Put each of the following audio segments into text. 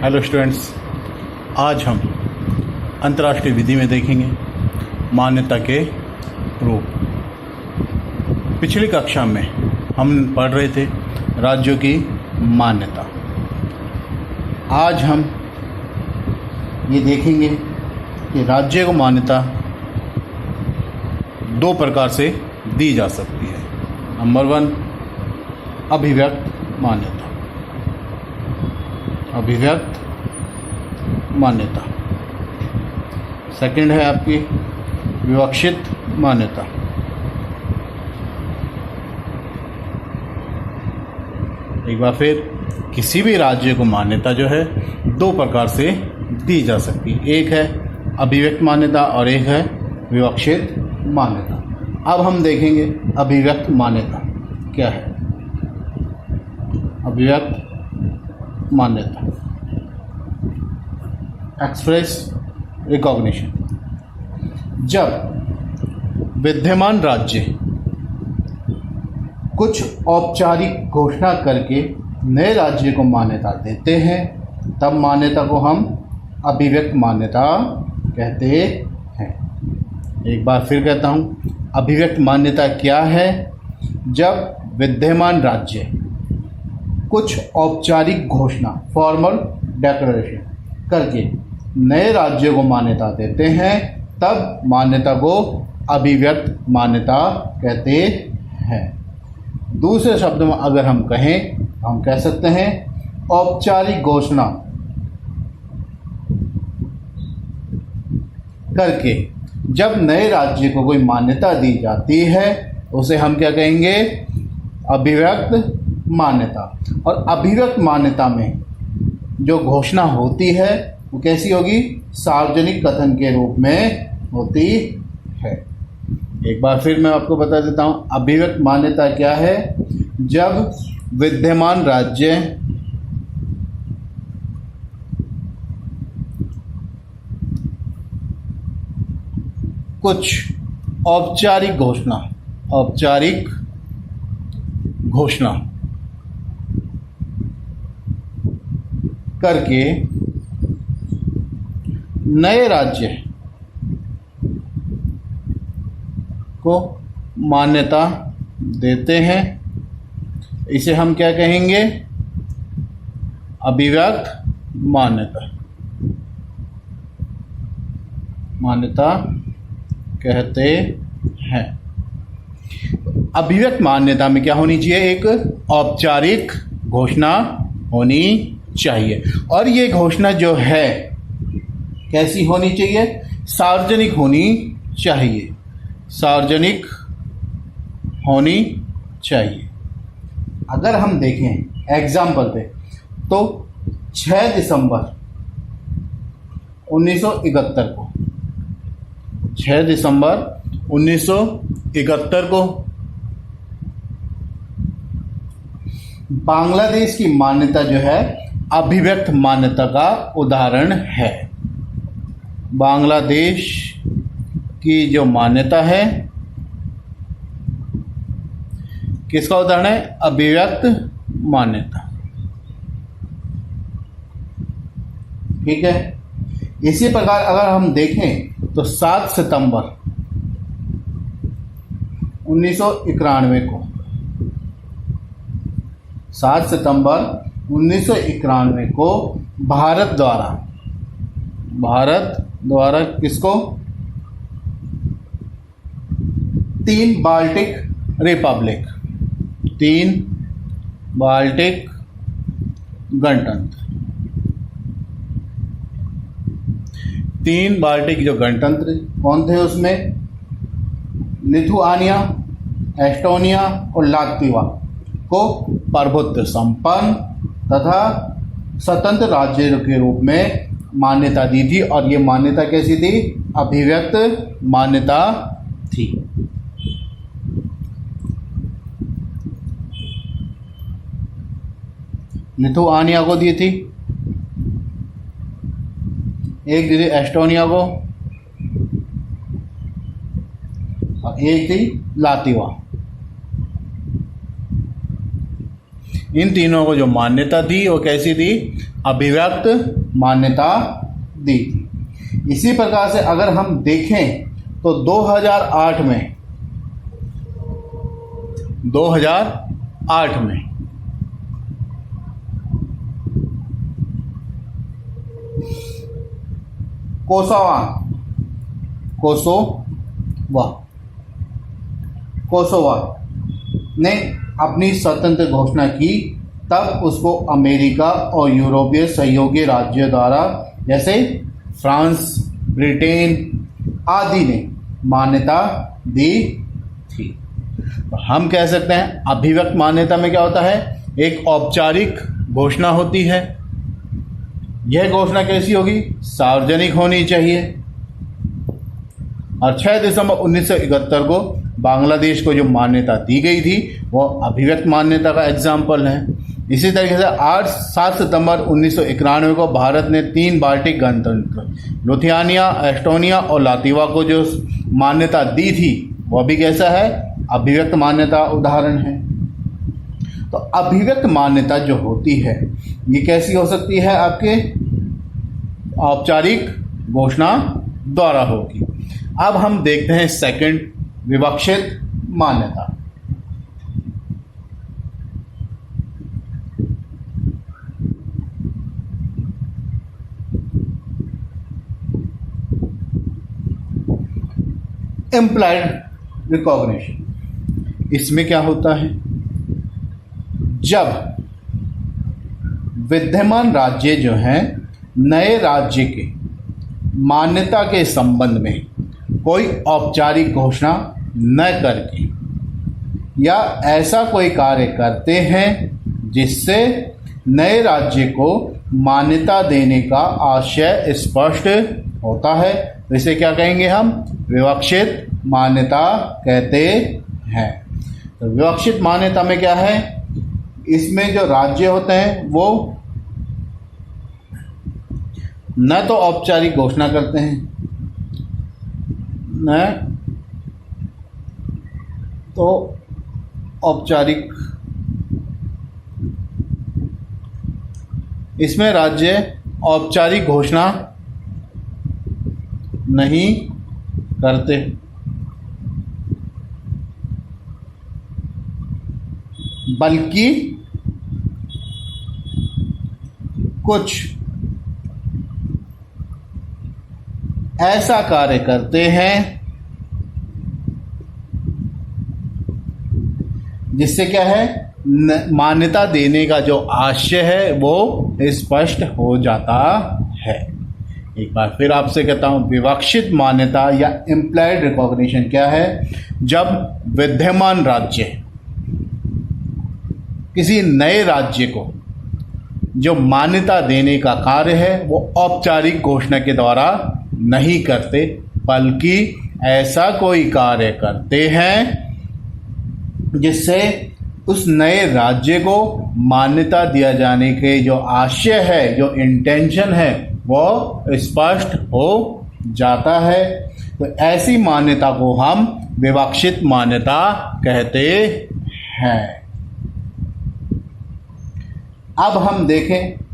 Hello students, आज हम अंतर्राष्ट्रीय विधि में देखेंगे मान्यता के रूप। पिछली कक्षा में हम पढ़ रहे थे राज्यों की मान्यता। आज हम ये देखेंगे कि राज्य को मान्यता दो प्रकार से दी जा सकती है। नंबर 1, अभिव्यक्त मान्यता। अभिव्यक्त मान्यता। सेकंड है आपकी विवक्षित मान्यता। एक बार फिर, किसी भी राज्य को मान्यता जो है दो प्रकार से दी जा सकती है। एक है अभिव्यक्त मान्यता और एक है विवक्षित मान्यता। अब हम देखेंगे अभिव्यक्त मान्यता क्या है। अभिव्यक्त मान्यता, एक्सप्रेस रिकॉग्निशन। जब विद्यमान राज्य कुछ औपचारिक घोषणा करके नए राज्य को मान्यता देते हैं, तब मान्यता को हम अभिव्यक्त मान्यता कहते हैं। एक बार फिर कहता हूँ, अभिव्यक्त मान्यता क्या है? जब विद्यमान राज्य कुछ औपचारिक घोषणा, फॉर्मल डेक्लेरेशन करके नए राज्यों को मान्यता देते हैं, तब मान्यता को अभिव्यक्त मान्यता कहते हैं। दूसरे शब्दों में अगर हम कहें, हम कह सकते हैं औपचारिक घोषणा करके जब नए राज्य को कोई मान्यता दी जाती है, उसे हम क्या कहेंगे? अभिव्यक्त मान्यता। और अभिव्यक्त मान्यता में जो घोषणा होती है वो कैसी होगी? सार्वजनिक कथन के रूप में होती है। एक बार फिर मैं आपको बता देता हूँ, अभिव्यक्त मान्यता क्या है? जब विद्यमान राज्य कुछ औपचारिक घोषणा करके नए राज्य को मान्यता देते हैं, इसे हम क्या कहेंगे? अभिव्यक्त मान्यता कहते हैं। अभिव्यक्त मान्यता में क्या होनी चाहिए? एक औपचारिक घोषणा होनी चाहिए, और ये घोषणा जो है कैसी होनी चाहिए? सार्वजनिक होनी चाहिए। सार्वजनिक होनी चाहिए। अगर हम देखें एग्जाम्पल पे, तो 6 दिसंबर 1971 को 6 दिसंबर 1971 को बांग्लादेश की मान्यता जो है अभिव्यक्त मान्यता का उदाहरण है। बांग्लादेश की जो मान्यता है किसका उदाहरण है? अभिव्यक्त मान्यता। ठीक है। इसी प्रकार अगर हम देखें तो 7 सितंबर 1991 को 7 सितंबर 1991 को भारत द्वारा किसको? 3 बाल्टिक रिपब्लिक, 3 बाल्टिक गणतंत्र, 3 बाल्टिक जो गणतंत्र कौन थे उसमें? लिथुआनिया, एस्टोनिया और लात्विया को प्रभुत्व संपन्न तथा स्वतंत्र राज्य के रूप में मान्यता दी थी, और ये मान्यता कैसी थी? अभिव्यक्त मान्यता थी। लिथुआनिया को दी थी, एक दी थी एस्टोनिया को, और एक थी लात्विया। इन तीनों को जो मान्यता दी वो कैसी दी? अभिव्यक्त मान्यता दी थी। इसी प्रकार से अगर हम देखें तो 2008 में कोसोवा ने अपनी स्वतंत्र घोषणा की, तब उसको अमेरिका और यूरोपीय सहयोगी राज्यों द्वारा जैसे फ्रांस, ब्रिटेन आदि ने मान्यता दी थी। तो हम कह सकते हैं अभिव्यक्त मान्यता में क्या होता है? एक औपचारिक घोषणा होती है। यह घोषणा कैसी होगी? सार्वजनिक होनी चाहिए। और 6 दिसंबर 1971 को बांग्लादेश को जो मान्यता दी गई थी वो अभिव्यक्त मान्यता का एग्जाम्पल है। इसी तरीके से 7 सितंबर 1991 को भारत ने 3 बाल्टिक गणतंत्र लिथुआनिया, एस्टोनिया और लातविया को जो मान्यता दी थी वह भी कैसा है? अभिव्यक्त मान्यता उदाहरण है। तो अभिव्यक्त मान्यता जो होती है ये कैसी हो सकती है? आपके औपचारिक घोषणा द्वारा होगी। अब हम देखते हैं सेकंड, विवक्षित मान्यता। इम्प्लाइड रिकॉग्निशन, इसमें क्या होता है? जब विद्यमान राज्य जो हैं नए राज्य के मान्यता के संबंध में कोई औपचारिक घोषणा न करके या ऐसा कोई कार्य करते हैं जिससे नए राज्य को मान्यता देने का आशय स्पष्ट होता है, तो इसे क्या कहेंगे हम? विवक्षित मान्यता कहते हैं। तो विवक्षित मान्यता में क्या है? इसमें जो राज्य होते हैं वो न तो औपचारिक घोषणा करते हैं, न तो औपचारिक, इसमें राज्य औपचारिक घोषणा नहीं करते, बल्कि कुछ ऐसा कार्य करते हैं जिससे क्या है? मान्यता देने का जो आशय है वो स्पष्ट हो जाता है। एक बार फिर आपसे कहता हूं, विवक्षित मान्यता या इम्प्लाइड रिकॉग्निशन क्या है? जब विद्यमान राज्य किसी नए राज्य को जो मान्यता देने का कार्य है वो औपचारिक घोषणा के द्वारा नहीं करते, बल्कि ऐसा कोई कार्य करते हैं जिससे उस नए राज्य को मान्यता दिया जाने के जो आशय है, जो इंटेंशन है, वो स्पष्ट हो जाता है। तो ऐसी मान्यता को हम विवक्षित मान्यता कहते हैं। अब हम देखें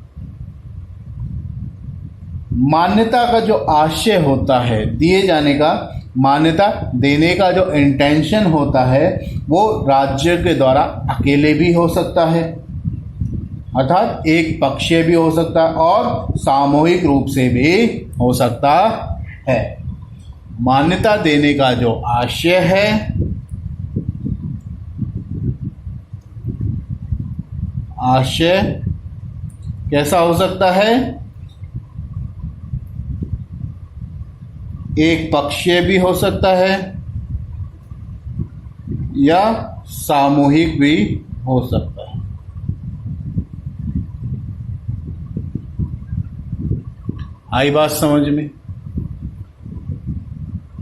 मान्यता का जो आशय होता है दिए जाने का, मान्यता देने का जो इंटेंशन होता है वो राज्य के द्वारा अकेले भी हो सकता है, अर्थात एक पक्षीय भी हो सकता है और सामूहिक रूप से भी हो सकता है। मान्यता देने का जो आशय है आशय कैसा हो सकता है? एक पक्षीय भी हो सकता है या सामूहिक भी हो सकता है। आई बात समझ में?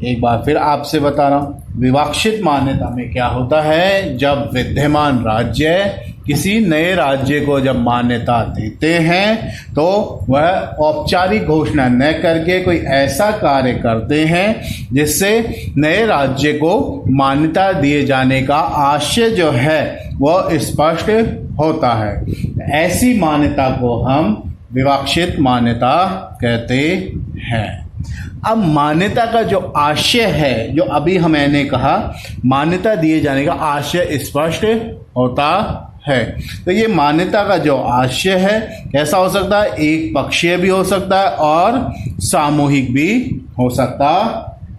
एक बार फिर आपसे बता रहा हूं, विवक्षित मान्यता में क्या होता है? जब विद्यमान राज्य किसी नए राज्य को जब मान्यता देते हैं तो वह औपचारिक घोषणा न करके कोई ऐसा कार्य करते हैं जिससे नए राज्य को मान्यता दिए जाने का आशय जो है वह स्पष्ट होता है। ऐसी मान्यता को हम विवक्षित मान्यता कहते हैं। अब मान्यता का जो आशय है, जो अभी मैंने कहा, मान्यता दिए जाने का आशय स्पष्ट होता है। तो ये मान्यता का जो आशय है कैसा हो सकता है? एक पक्षीय भी हो सकता है और सामूहिक भी हो सकता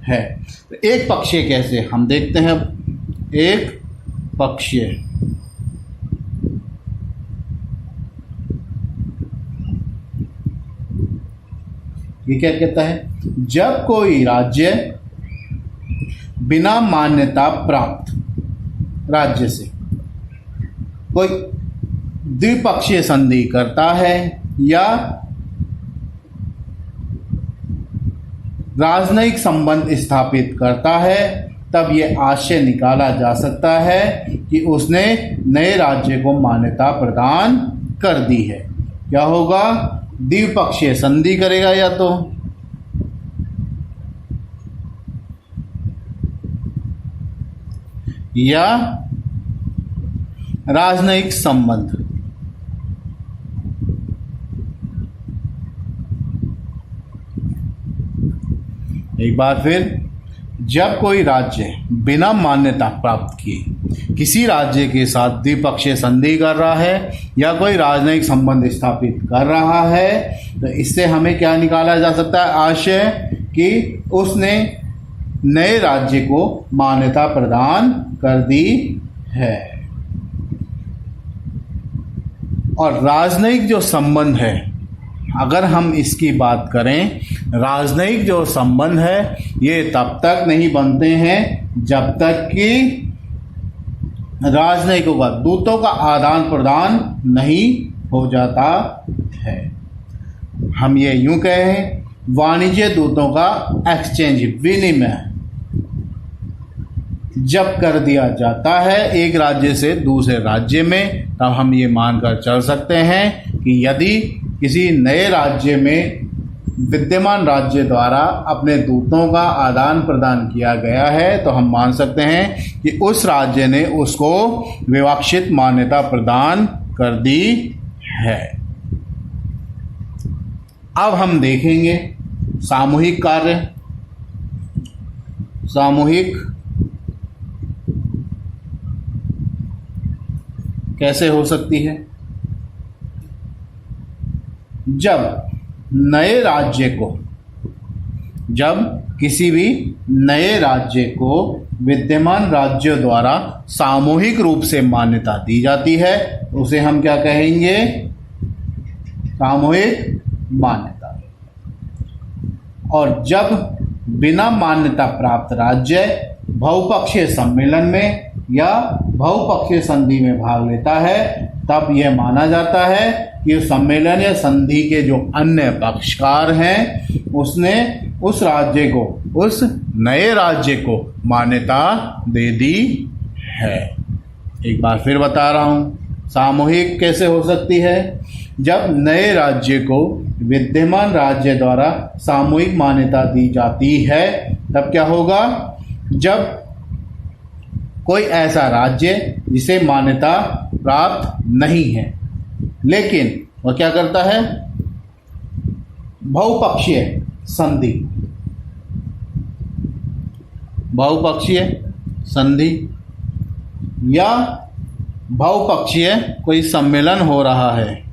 है। तो एक पक्षीय कैसे, हम देखते हैं। एक पक्षीय ये क्या कहता है? जब कोई राज्य बिना मान्यता प्राप्त राज्य से कोई द्विपक्षीय संधि करता है या राजनयिक संबंध स्थापित करता है, तब यह आशय निकाला जा सकता है कि उसने नए राज्य को मान्यता प्रदान कर दी है। क्या होगा? द्विपक्षीय संधि करेगा या तो या राजनयिक संबंध। एक बार फिर, जब कोई राज्य बिना मान्यता प्राप्त किए किसी राज्य के साथ द्विपक्षीय संधि कर रहा है या कोई राजनयिक संबंध स्थापित कर रहा है, तो इससे हमें क्या निकाला जा सकता है? आशय कि उसने नए राज्य को मान्यता प्रदान कर दी है। और राजनयिक जो संबंध है, अगर हम इसकी बात करें, राजनयिक जो संबंध है ये तब तक नहीं बनते हैं जब तक कि राजनयिकों का, दूतों का आदान प्रदान नहीं हो जाता है। हम ये यूं कहें, वाणिज्य दूतों का एक्सचेंज, विनिमय जब कर दिया जाता है एक राज्य से दूसरे राज्य में, तब हम ये मानकर चल सकते हैं कि यदि किसी नए राज्य में विद्यमान राज्य द्वारा अपने दूतों का आदान प्रदान किया गया है, तो हम मान सकते हैं कि उस राज्य ने उसको विवक्षित मान्यता प्रदान कर दी है। अब हम देखेंगे सामूहिक कार्य। सामूहिक कैसे हो सकती है? जब किसी भी नए राज्य को विद्यमान राज्यों द्वारा सामूहिक रूप से मान्यता दी जाती है, उसे हम क्या कहेंगे? सामूहिक मान्यता। और जब बिना मान्यता प्राप्त राज्य बहुपक्षीय सम्मेलन में या बहुपक्षीय संधि में भाग लेता है, तब यह माना जाता है कि उस सम्मेलन या संधि के जो अन्य पक्षकार हैं, उसने उस राज्य को, उस नए राज्य को मान्यता दे दी है। एक बार फिर बता रहा हूं, सामूहिक कैसे हो सकती है? जब नए राज्य को विद्यमान राज्य द्वारा सामूहिक मान्यता दी जाती है, तब क्या होगा? जब कोई ऐसा राज्य जिसे मान्यता प्राप्त नहीं है, लेकिन वह क्या करता है? बहुपक्षीय संधि, बहुपक्षीय संधि या बहुपक्षीय कोई सम्मेलन हो रहा है,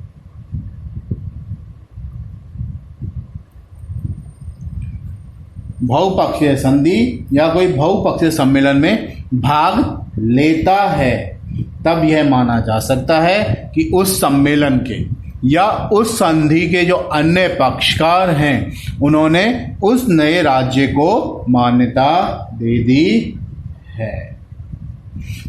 बहुपक्षीय संधि या कोई बहुपक्षीय सम्मेलन में भाग लेता है, तब यह माना जा सकता है कि उस सम्मेलन के या उस संधि के जो अन्य पक्षकार हैं, उन्होंने उस नए राज्य को मान्यता दे दी है।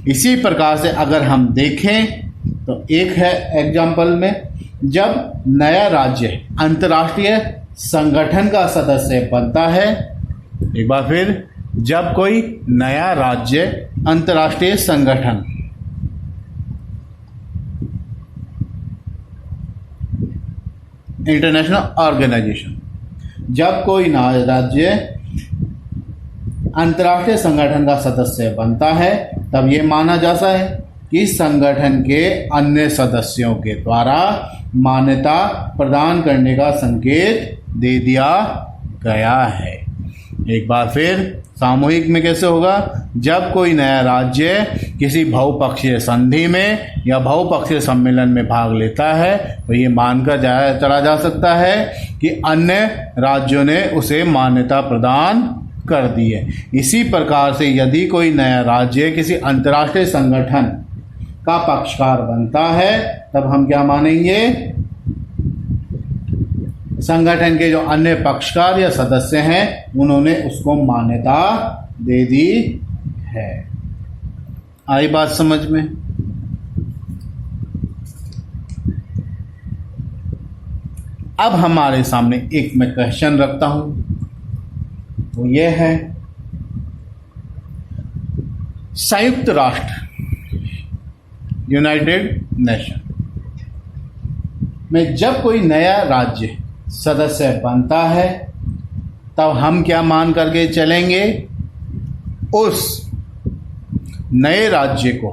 इसी प्रकार से अगर हम देखें तो एक है एग्जाम्पल में, जब नया राज्य अंतर्राष्ट्रीय संगठन का सदस्य बनता है। एक बार फिर, जब कोई नया राज्य अंतर्राष्ट्रीय संगठन, इंटरनेशनल ऑर्गेनाइजेशन, जब कोई नया राज्य अंतर्राष्ट्रीय संगठन का सदस्य बनता है, तब यह माना जाता है कि संगठन के अन्य सदस्यों के द्वारा मान्यता प्रदान करने का संकेत दे दिया गया है। एक बार फिर सामूहिक में कैसे होगा? जब कोई नया राज्य किसी बहुपक्षीय संधि में या बहुपक्षीय सम्मेलन में भाग लेता है तो ये मानकर चला जा सकता है कि अन्य राज्यों ने उसे मान्यता प्रदान कर दी है। इसी प्रकार से यदि कोई नया राज्य किसी अंतर्राष्ट्रीय संगठन का पक्षकार बनता है तब हम क्या मानेंगे? संगठन के जो अन्य पक्षकार या सदस्य हैं उन्होंने उसको मान्यता दे दी है। आई बात समझ में? अब हमारे सामने एक मैं क्वेश्चन रखता हूं, वो ये है, संयुक्त राष्ट्र यूनाइटेड नेशन में जब कोई नया राज्य सदस्य बनता है तब हम क्या मान करके चलेंगे? उस नए राज्य को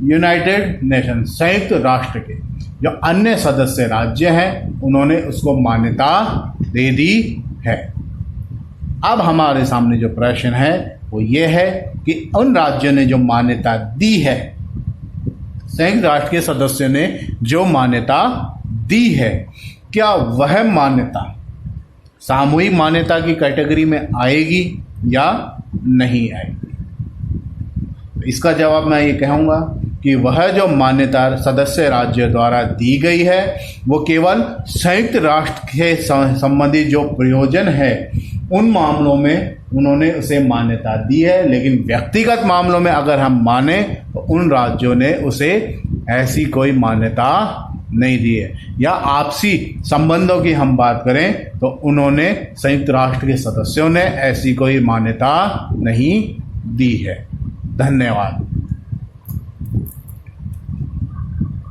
यूनाइटेड नेशन संयुक्त राष्ट्र के जो अन्य सदस्य राज्य हैं उन्होंने उसको मान्यता दे दी है। अब हमारे सामने जो प्रश्न है वो ये है कि उन राज्यों ने जो मान्यता दी है, संयुक्त राष्ट्र के सदस्यों ने जो मान्यता दी है, क्या वह मान्यता सामूहिक मान्यता की कैटेगरी में आएगी या नहीं आएगी? इसका जवाब मैं ये कहूँगा कि वह जो मान्यता सदस्य राज्य द्वारा दी गई है वो केवल संयुक्त राष्ट्र के संबंधी जो प्रयोजन है उन मामलों में उन्होंने उसे मान्यता दी है, लेकिन व्यक्तिगत मामलों में अगर हम माने तो उन राज्यों ने उसे ऐसी कोई मान्यता नहीं दी है। या आपसी संबंधों की हम बात करें तो उन्होंने संयुक्त राष्ट्र के सदस्यों ने ऐसी कोई मान्यता नहीं दी है। धन्यवाद।